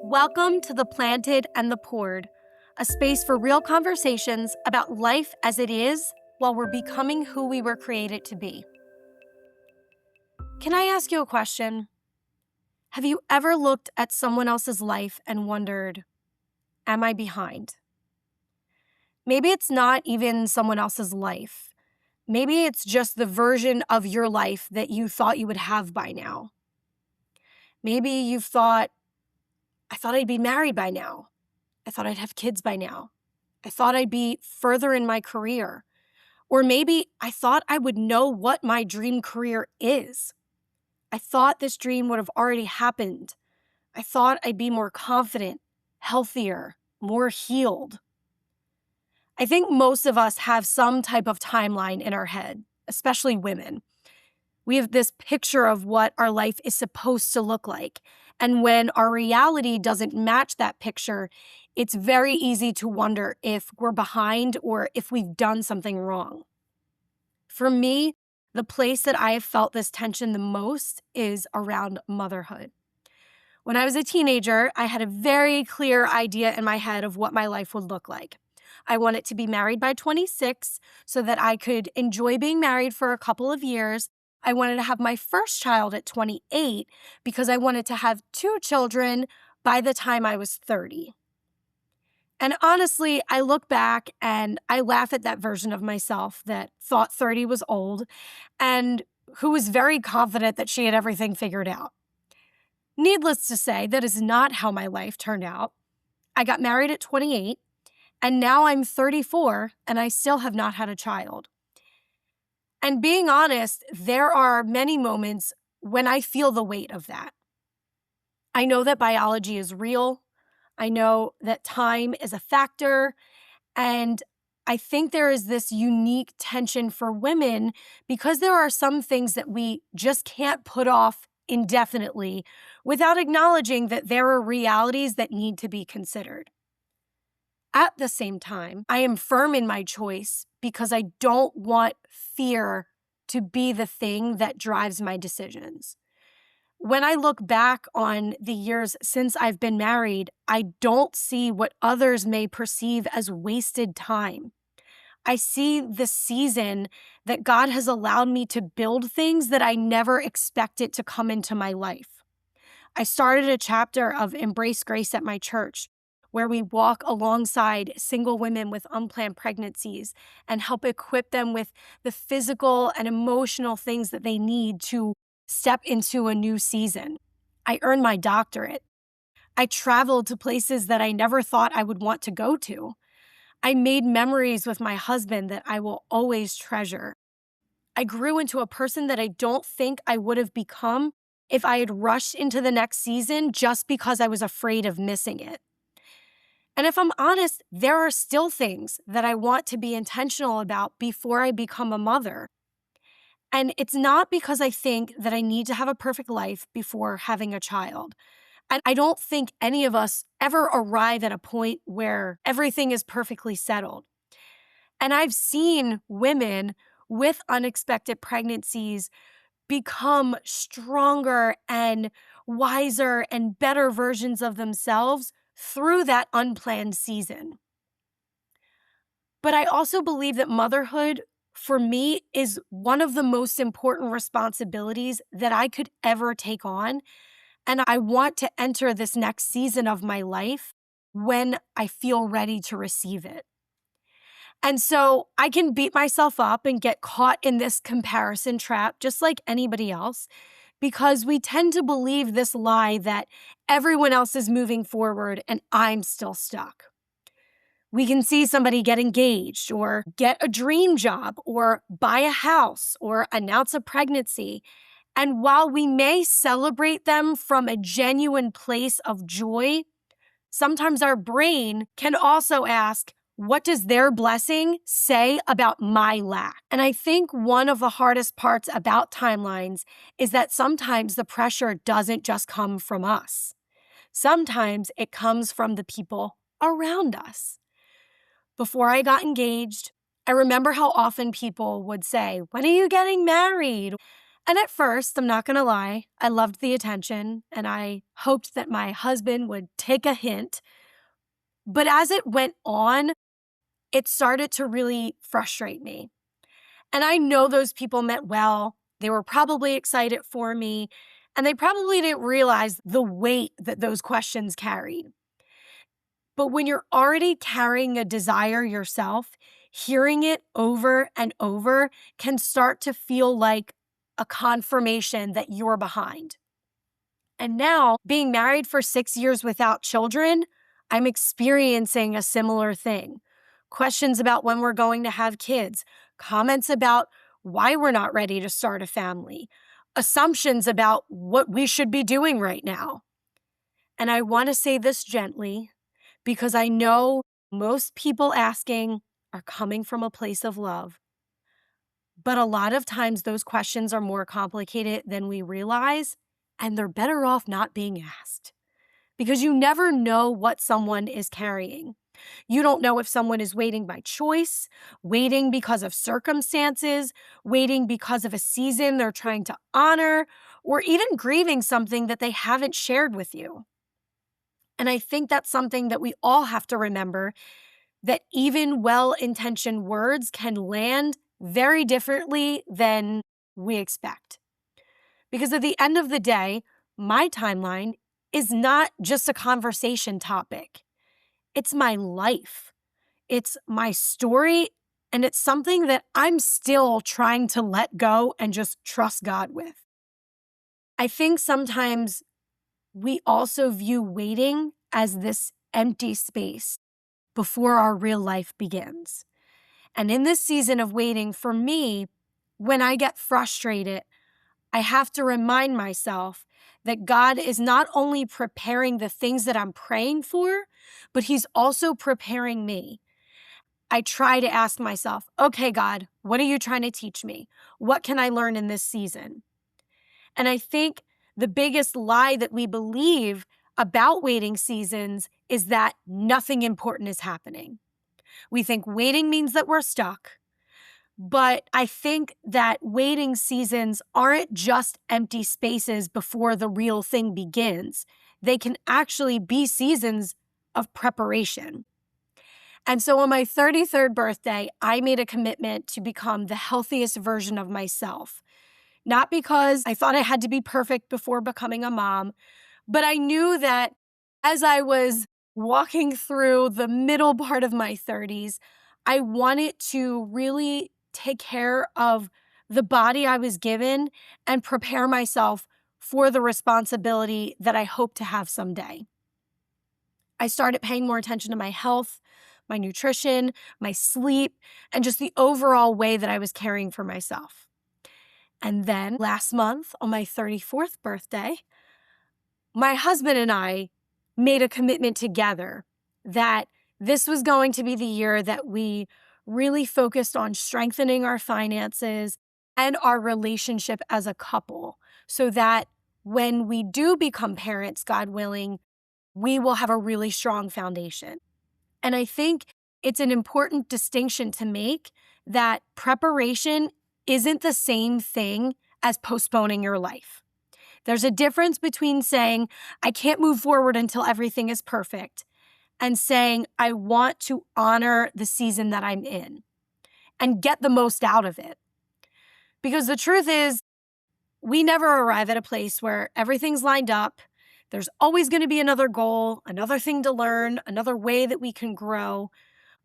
Welcome to The Planted and the Poured, a space for real conversations about life as it is while we're becoming who we were created to be. Can I ask you a question? Have you ever looked at someone else's life and wondered, am I behind? Maybe it's not even someone else's life. Maybe it's just the version of your life that you thought you would have by now. Maybe you've thought, I thought I'd be married by now. I thought I'd have kids by now. I thought I'd be further in my career. Or maybe I thought I would know what my dream career is. I thought this dream would have already happened. I thought I'd be more confident, healthier, more healed. I think most of us have some type of timeline in our head, especially women. We have this picture of what our life is supposed to look like. And when our reality doesn't match that picture, it's very easy to wonder if we're behind or if we've done something wrong. For me, the place that I have felt this tension the most is around motherhood. When I was a teenager, I had a very clear idea in my head of what my life would look like. I wanted to be married by 26 so that I could enjoy being married for a couple of years. I wanted to have my first child at 28 because I wanted to have 2 children by the time I was 30. And honestly, I look back and I laugh at that version of myself that thought 30 was old and who was very confident that she had everything figured out. Needless to say, that is not how my life turned out. I got married at 28, and now I'm 34, and I still have not had a child. And being honest, there are many moments when I feel the weight of that. I know that biology is real. I know that time is a factor. And I think there is this unique tension for women because there are some things that we just can't put off indefinitely without acknowledging that there are realities that need to be considered. At the same time, I am firm in my choice because I don't want fear to be the thing that drives my decisions. When I look back on the years since I've been married, I don't see what others may perceive as wasted time. I see the season that God has allowed me to build things that I never expected to come into my life. I started a chapter of Embrace Grace at my church, where we walk alongside single women with unplanned pregnancies and help equip them with the physical and emotional things that they need to step into a new season. I earned my doctorate. I traveled to places that I never thought I would want to go to. I made memories with my husband that I will always treasure. I grew into a person that I don't think I would have become if I had rushed into the next season just because I was afraid of missing it. And if I'm honest, there are still things that I want to be intentional about before I become a mother. And it's not because I think that I need to have a perfect life before having a child. And I don't think any of us ever arrive at a point where everything is perfectly settled. And I've seen women with unexpected pregnancies become stronger and wiser and better versions of themselves through that unplanned season. But I also believe that motherhood, for me, is one of the most important responsibilities that I could ever take on. And I want to enter this next season of my life when I feel ready to receive it. And so I can beat myself up and get caught in this comparison trap, just like anybody else, because we tend to believe this lie that everyone else is moving forward and I'm still stuck. We can see somebody get engaged or get a dream job or buy a house or announce a pregnancy. And while we may celebrate them from a genuine place of joy, sometimes our brain can also ask, what does their blessing say about my lack? And I think one of the hardest parts about timelines is that sometimes the pressure doesn't just come from us. Sometimes it comes from the people around us. Before I got engaged, I remember how often people would say, when are you getting married? And at first, I'm not going to lie, I loved the attention and I hoped that my husband would take a hint. But as it went on, it started to really frustrate me. And I know those people meant well. They were probably excited for me, and they probably didn't realize the weight that those questions carried. But when you're already carrying a desire yourself, hearing it over and over can start to feel like a confirmation that you're behind. And now, being married for 6 years without children, I'm experiencing a similar thing. Questions about when we're going to have kids, comments about why we're not ready to start a family, assumptions about what we should be doing right now. And I want to say this gently because I know most people asking are coming from a place of love. But a lot of times those questions are more complicated than we realize, and they're better off not being asked because you never know what someone is carrying. You don't know if someone is waiting by choice, waiting because of circumstances, waiting because of a season they're trying to honor, or even grieving something that they haven't shared with you. And I think that's something that we all have to remember, that even well-intentioned words can land very differently than we expect. Because at the end of the day, my timeline is not just a conversation topic. It's my life. It's my story, and it's something that I'm still trying to let go and just trust God with. I think sometimes we also view waiting as this empty space before our real life begins. And in this season of waiting, for me, when I get frustrated, I have to remind myself that God is not only preparing the things that I'm praying for, but He's also preparing me. I try to ask myself, okay, God, what are you trying to teach me? What can I learn in this season? And I think the biggest lie that we believe about waiting seasons is that nothing important is happening. We think waiting means that we're stuck. But I think that waiting seasons aren't just empty spaces before the real thing begins. They can actually be seasons of preparation. And so on my 33rd birthday, I made a commitment to become the healthiest version of myself. Not because I thought I had to be perfect before becoming a mom, but I knew that as I was walking through the middle part of my 30s, I wanted to really take care of the body I was given and prepare myself for the responsibility that I hope to have someday. I started paying more attention to my health, my nutrition, my sleep, and just the overall way that I was caring for myself. And then last month, on my 34th birthday, my husband and I made a commitment together that this was going to be the year that we really focused on strengthening our finances and our relationship as a couple so that when we do become parents, God willing, we will have a really strong foundation. And I think it's an important distinction to make that preparation isn't the same thing as postponing your life. There's a difference between saying, I can't move forward until everything is perfect, and saying, I want to honor the season that I'm in and get the most out of it. Because the truth is, we never arrive at a place where everything's lined up. There's always going to be another goal, another thing to learn, another way that we can grow.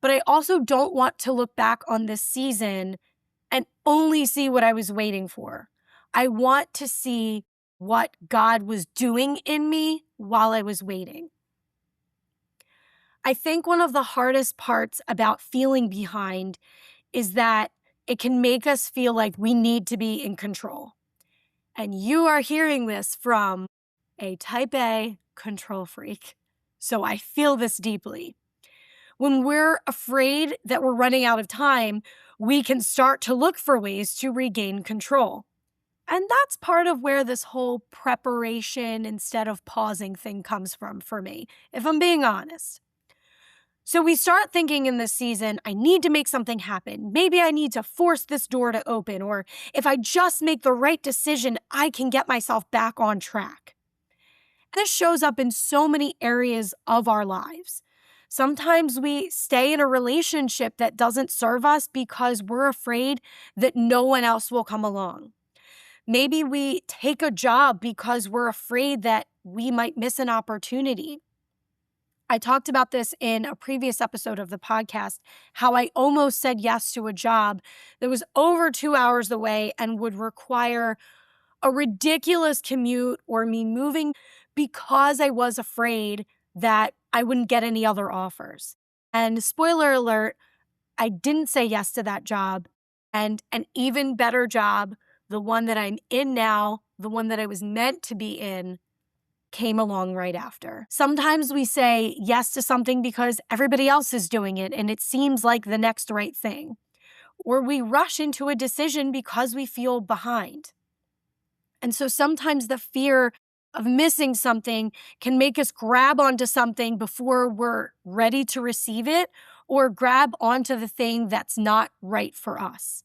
But I also don't want to look back on this season and only see what I was waiting for. I want to see what God was doing in me while I was waiting. I think one of the hardest parts about feeling behind is that it can make us feel like we need to be in control. And you are hearing this from a type A control freak. So I feel this deeply. When we're afraid that we're running out of time, we can start to look for ways to regain control. And that's part of where this whole preparation instead of pausing thing comes from for me, if I'm being honest. So we start thinking in this season, I need to make something happen. Maybe I need to force this door to open, or if I just make the right decision, I can get myself back on track. This shows up in so many areas of our lives. Sometimes we stay in a relationship that doesn't serve us because we're afraid that no one else will come along. Maybe we take a job because we're afraid that we might miss an opportunity. I talked about this in a previous episode of the podcast, how I almost said yes to a job that was over 2 hours away and would require a ridiculous commute or me moving because I was afraid that I wouldn't get any other offers. And spoiler alert, I didn't say yes to that job. And an even better job, the one that I'm in now, the one that I was meant to be in, came along right after. Sometimes we say yes to something because everybody else is doing it and it seems like the next right thing. Or we rush into a decision because we feel behind. And so sometimes the fear of missing something can make us grab onto something before we're ready to receive it, or grab onto the thing that's not right for us.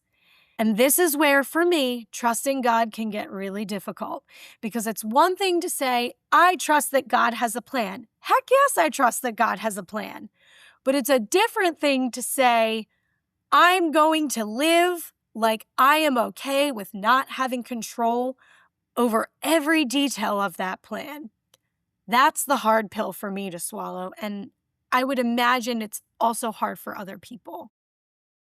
And this is where, for me, trusting God can get really difficult, because it's one thing to say, I trust that God has a plan. Heck yes, I trust that God has a plan. But it's a different thing to say, I'm going to live like I am okay with not having control over every detail of that plan. That's the hard pill for me to swallow. And I would imagine it's also hard for other people.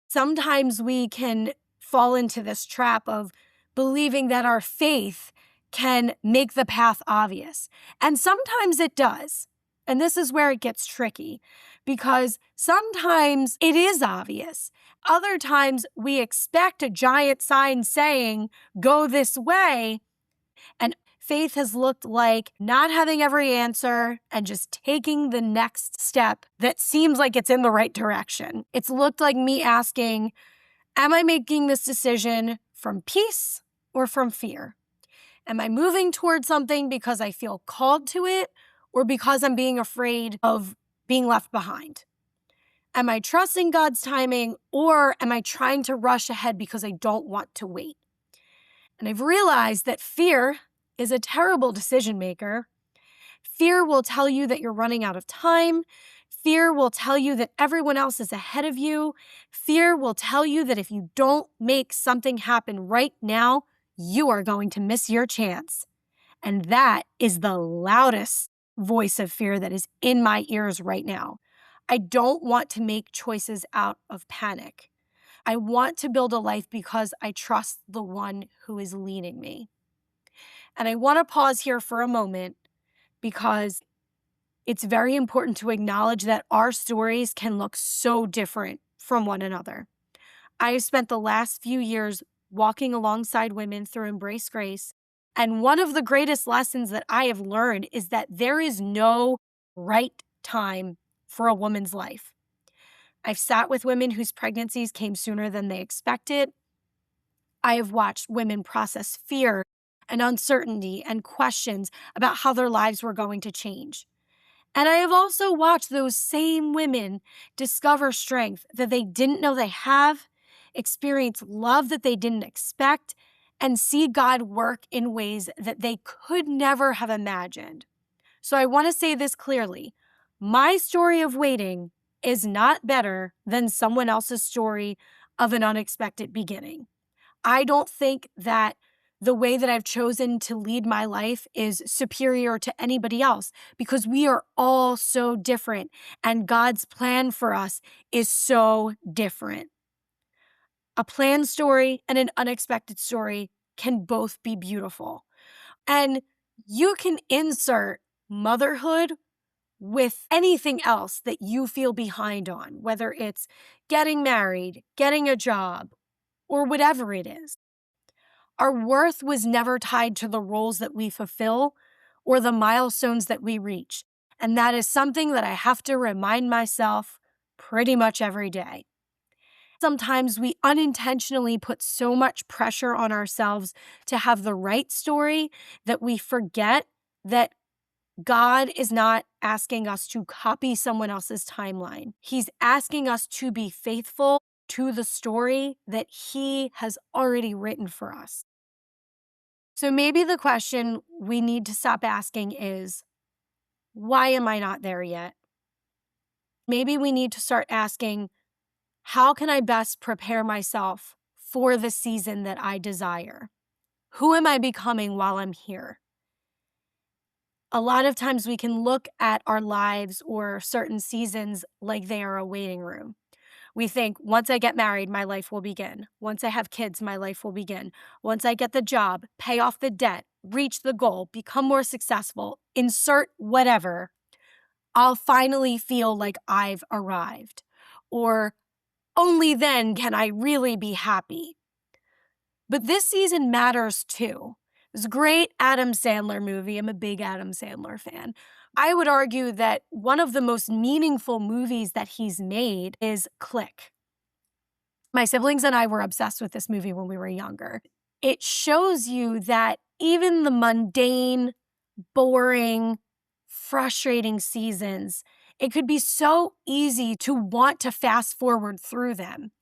Sometimes we can fall into this trap of believing that our faith can make the path obvious. And sometimes it does. And this is where it gets tricky, because sometimes it is obvious. Other times we expect a giant sign saying, go this way. And faith has looked like not having every answer and just taking the next step that seems like it's in the right direction. It's looked like me asking, am I making this decision from peace or from fear? Am I moving towards something because I feel called to it, or because I'm being afraid of being left behind? Am I trusting God's timing, or am I trying to rush ahead because I don't want to wait? And I've realized that fear is a terrible decision maker. Fear will tell you that you're running out of time. Fear will tell you that everyone else is ahead of you. Fear will tell you that if you don't make something happen right now, you are going to miss your chance. And that is the loudest voice of fear that is in my ears right now. I don't want to make choices out of panic. I want to build a life because I trust the one who is leading me. And I want to pause here for a moment, because it's very important to acknowledge that our stories can look so different from one another. I have spent the last few years walking alongside women through Embrace Grace, and one of the greatest lessons that I have learned is that there is no right time for a woman's life. I've sat with women whose pregnancies came sooner than they expected. I have watched women process fear and uncertainty and questions about how their lives were going to change. And I have also watched those same women discover strength that they didn't know they have, experience love that they didn't expect, and see God work in ways that they could never have imagined. So I want to say this clearly. My story of waiting is not better than someone else's story of an unexpected beginning. I don't think that the way that I've chosen to lead my life is superior to anybody else, because we are all so different and God's plan for us is so different. A planned story and an unexpected story can both be beautiful. And you can insert motherhood with anything else that you feel behind on, whether it's getting married, getting a job, or whatever it is. Our worth was never tied to the roles that we fulfill or the milestones that we reach. And that is something that I have to remind myself pretty much every day. Sometimes we unintentionally put so much pressure on ourselves to have the right story that we forget that God is not asking us to copy someone else's timeline. He's asking us to be faithful to the story that He has already written for us. So maybe the question we need to stop asking is, why am I not there yet? Maybe we need to start asking, how can I best prepare myself for the season that I desire? Who am I becoming while I'm here? A lot of times we can look at our lives or certain seasons like they are a waiting room. We think, once I get married, my life will begin. Once I have kids, my life will begin. Once I get the job, pay off the debt, reach the goal, become more successful, insert whatever, I'll finally feel like I've arrived. Or only then can I really be happy. But this season matters too. It's a great Adam Sandler movie. I'm a big Adam Sandler fan. I would argue that one of the most meaningful movies that he's made is Click. My siblings and I were obsessed with this movie when we were younger. It shows you that even the mundane, boring, frustrating seasons, it could be so easy to want to fast forward through them.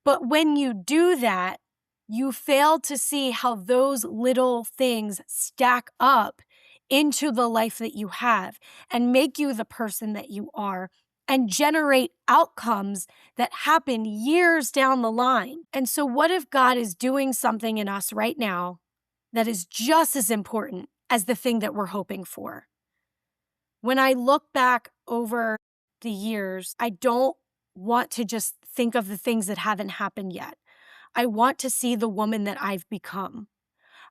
But when you do that, you fail to see how those little things stack up into the life that you have and make you the person that you are and generate outcomes that happen years down the line. And so, what if God is doing something in us right now that is just as important as the thing that we're hoping for? When I look back over the years, I don't want to just think of the things that haven't happened yet. I want to see the woman that I've become.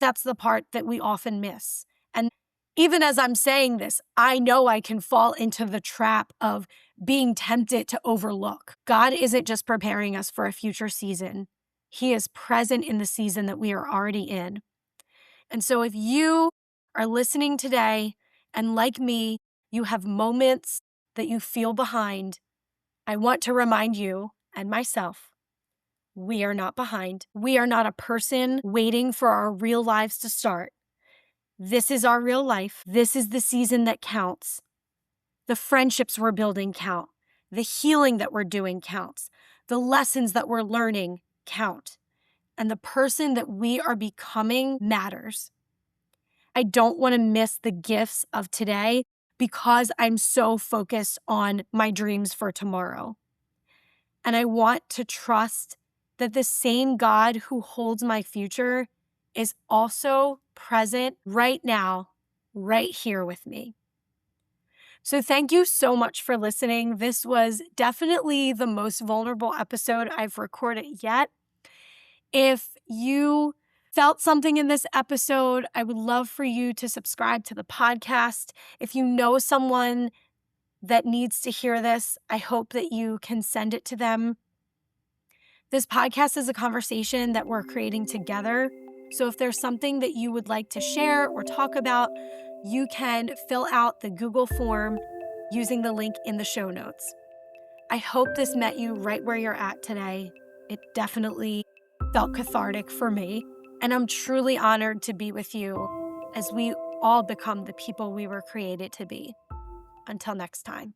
That's the part that we often miss. And even as I'm saying this, I know I can fall into the trap of being tempted to overlook. God isn't just preparing us for a future season, He is present in the season that we are already in. And so if you are listening today and like me, you have moments that you feel behind, I want to remind you and myself, we are not behind. We are not a person waiting for our real lives to start. This is our real life. This is the season that counts. The friendships we're building count. The healing that we're doing counts. The lessons that we're learning count. And the person that we are becoming matters. I don't want to miss the gifts of today because I'm so focused on my dreams for tomorrow. And I want to trust that the same God who holds my future is also present right now, right here with me. So thank you so much for listening. This was definitely the most vulnerable episode I've recorded yet. If you felt something in this episode, I would love for you to subscribe to the podcast. If you know someone that needs to hear this, I hope that you can send it to them. This podcast is a conversation that we're creating together. So if there's something that you would like to share or talk about, you can fill out the Google form using the link in the show notes. I hope this met you right where you're at today. It definitely felt cathartic for me, and I'm truly honored to be with you as we all become the people we were created to be. Until next time.